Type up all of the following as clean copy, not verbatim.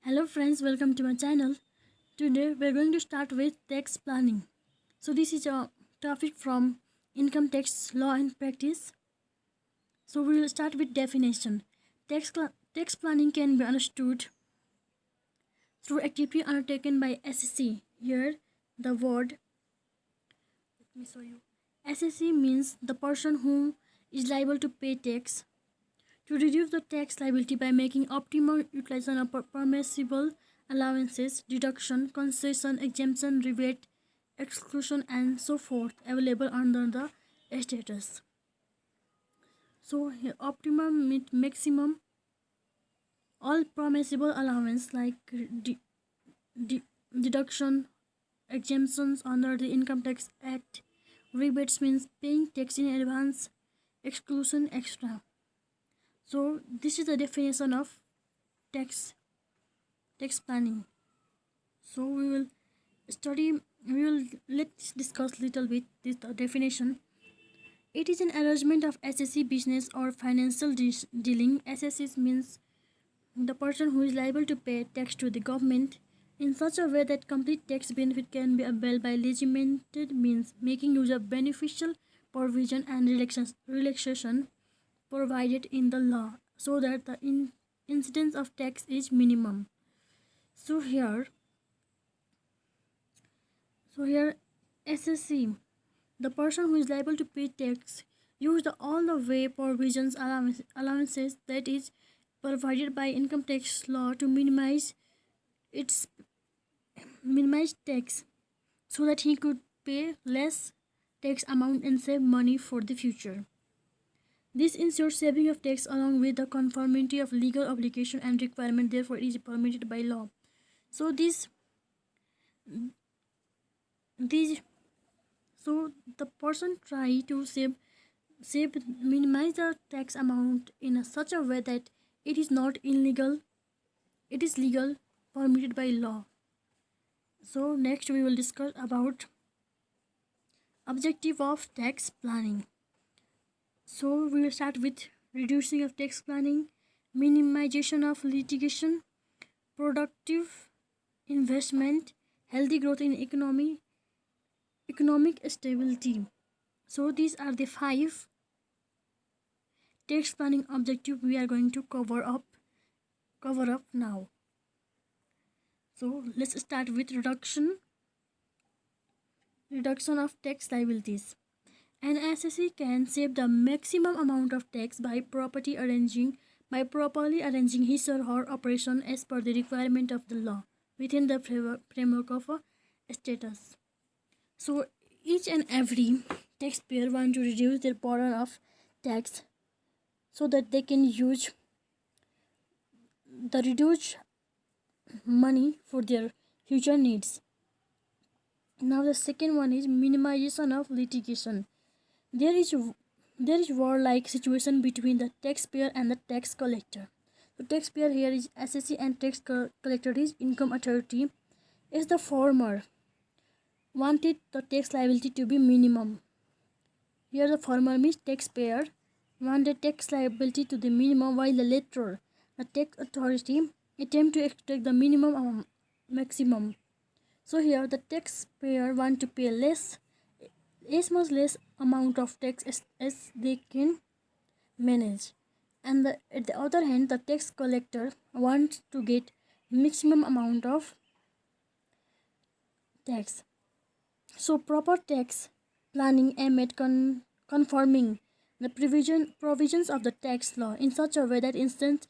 Hello friends, welcome to my channel. Today we're going to start with tax planning. So this is a topic from income tax law and practice. So we will start with definition. Tax planning can be understood through activity undertaken by SEC. Here the word, let me show you. SEC means the person who is liable to pay tax. To reduce the tax liability by making optimal utilization of permissible allowances, deduction, concession, exemption, rebate, exclusion, and so forth available under the status. So here, optimum maximum all permissible allowance like deduction, exemptions under the Income Tax Act, rebates means paying tax in advance, exclusion extra. So this is the definition of tax planning. So let's discuss little bit this definition. It is an arrangement of SSC business or financial dealing. SSC means the person who is liable to pay tax to the government in such a way that complete tax benefit can be availed by legitimate means, making use of beneficial provision and relaxation provided in the law so that the incidence of tax is minimum. So here SSC, the person who is liable to pay tax, use all the way provisions allowances that is provided by income tax law to its minimize tax so that he could pay less tax amount and save money for the future. This ensures saving of tax along with the conformity of legal obligation and requirement, therefore it is permitted by law. So these so the person try to minimize the tax amount in such a way that it is not illegal, it is legal, permitted by law. So next we will discuss about objective of tax planning. So we will start with reducing of tax planning, minimization of litigation, productive investment, healthy growth in economic stability. So these are the 5 tax planning objectives we are going to cover up now. So let's start with reduction of tax liabilities. An SSE can save the maximum amount of tax by properly arranging his or her operation as per the requirement of the law within the framework of a status. So each and every taxpayer want to reduce their burden of tax so that they can use the reduced money for their future needs. Now the second one is minimization of litigation. There is war-like situation between the taxpayer and the tax collector. The taxpayer here is SSC and tax collector is income authority. Is the former wanted the tax liability to be minimum. Here the former means taxpayer wanted tax liability to the minimum, while the latter, the tax authority, attempt to extract the minimum maximum. So here the taxpayer want to pay as much less amount of tax as they can manage, and at the other hand the tax collector wants to get maximum amount of tax. So proper tax planning aim at conforming the provisions of the tax law in such a way that inside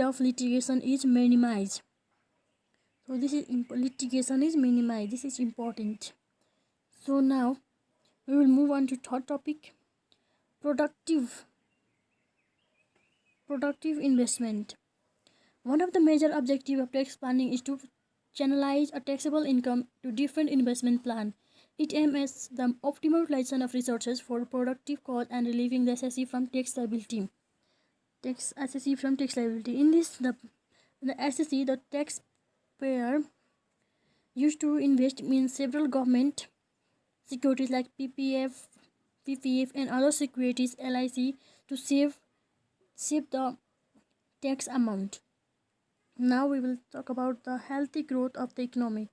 of litigation is minimized. So this is litigation is minimized. This is important. So now we will move on to third topic, productive investment. One of the major objectives of tax planning is to channelize a taxable income to different investment plan. It aims at the optimal utilization of resources for productive cause and relieving the SSE from tax liability. In this, the SSE, the taxpayer used to invest in several government securities like PPF and other securities LIC to save the tax amount. Now we will talk about the healthy growth of the economy.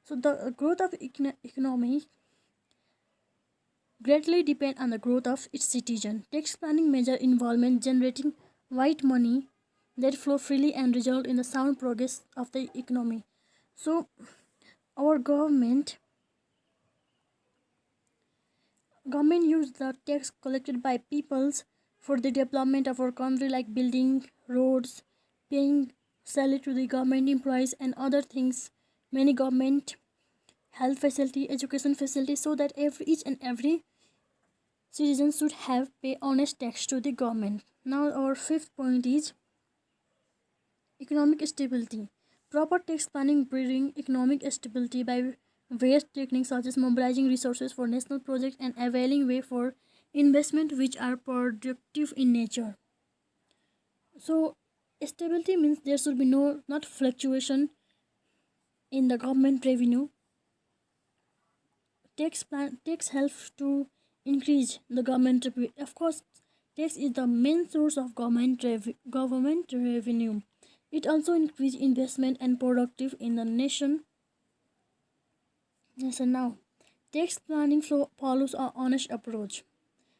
So the growth of economy greatly depend on the growth of its citizen. Tax planning measure involvement generating white money that flow freely and result in the sound progress of the economy. So our government use the tax collected by peoples for the development of our country, like building roads, paying salary to the government employees and other things. Many government health facility, education facility, so that each and every citizen should have pay honest tax to the government. Now our fifth point is economic stability. Proper tax planning bring economic stability by various techniques such as mobilizing resources for national projects and availing way for investment which are productive in nature. So stability means there should be no not fluctuation in the government revenue. Tax helps to increase the government revenue. Of course, tax is the main source of government revenue. It also increases investment and productive in the nation. Yes, and now tax planning follows a honest approach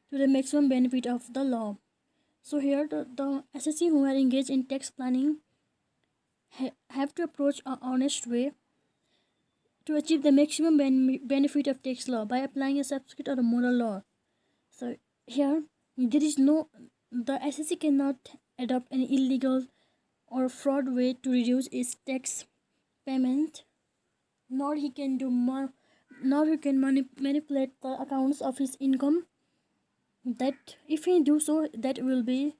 to the maximum benefit of the law. So here the SSC who are engaged in tax planning have to approach a honest way to achieve the maximum benefit of tax law by applying a substitute or a moral law. So here there is no the SSC cannot adopt any illegal or fraud way to reduce its tax payment, nor he can do more, nor he can manipulate the accounts of his income. That if he do so, that will be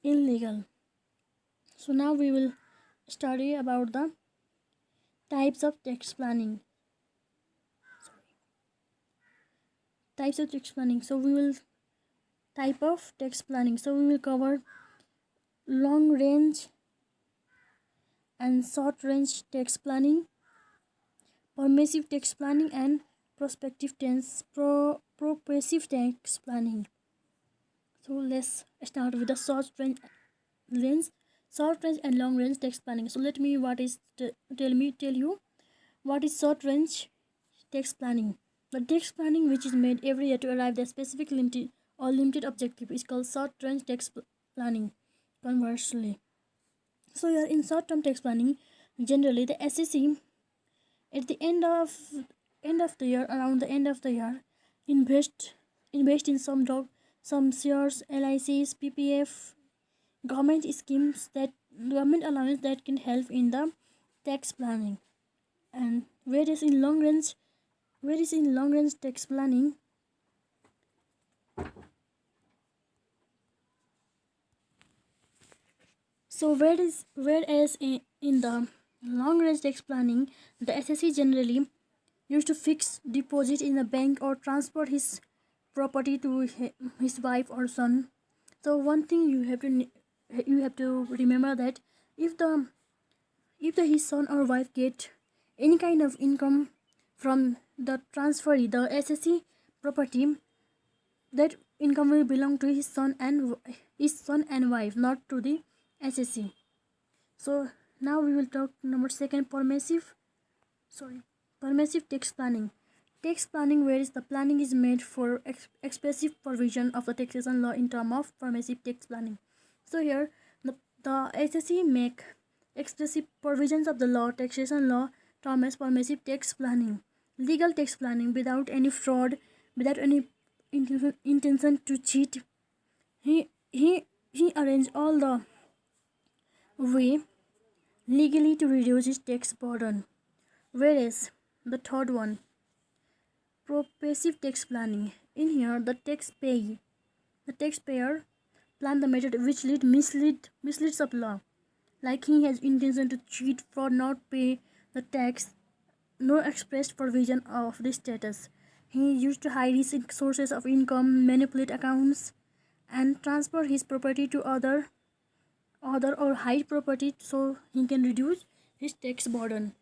illegal. So now we will study about the types of tax planning. Types of tax planning. So we will type of tax planning. So we will cover long range and short range tax planning, permissive tax planning, and progressive tax planning. So let's start with the range, short range and long range tax planning. So let me tell you what is short range tax planning. The tax planning which is made every year to arrive at a specific limited objective is called short range tax planning. Conversely, so here in short term tax planning, generally the SEC at the end of the year, around the end of the year, invest invest in some shares, LICs, PPF, government schemes, that government allowance that can help in the tax planning. And whereas in long range tax planning, so whereas in the long range tax planning, the SSC generally used to fix deposit in a bank or transfer his property to his wife or son. So one thing you have to remember that if the his son or wife get any kind of income from the transfer the SSC property, that income will belong to his son and wife, not to the SSC. So now we will talk number second, permissive tax planning. Tax planning where is the planning is made for expressive provision of the taxation law in term of permissive tax planning. So here the SSC make expressive provisions of the law, taxation law, term as permissive tax planning. Legal tax planning without any fraud, without any intention to cheat. He arranged all the way legally to reduce his tax burden. Whereas the third one, progressive tax planning. In here, the taxpayer plan the method which misleads of law, like he has intention to cheat, fraud, not pay the tax, no expressed provision of this status. He used to hide his sources of income, manipulate accounts, and transfer his property to other or hide property so he can reduce his tax burden.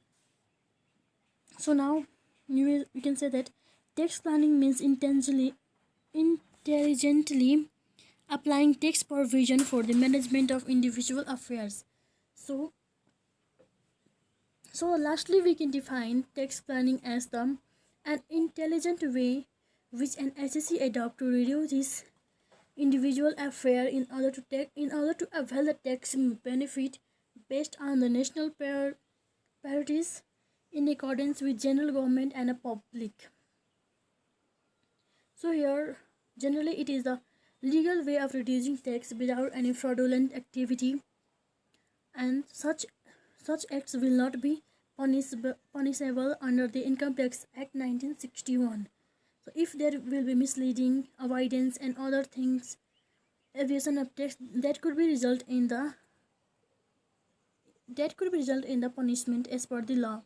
So now you can say that tax planning means intelligently applying tax provision for the management of individual affairs. So So lastly, we can define tax planning as the an intelligent way which an HSC adopt to reduce its individual affair in order to avail the tax benefit based on the national priorities in accordance with general government and a public. So here, generally, it is the legal way of reducing tax without any fraudulent activity, and such acts will not be punishable under the Income Tax Act 1961. So if there will be misleading, avoidance, and other things, evasion of tax, that could be result in the punishment as per the law.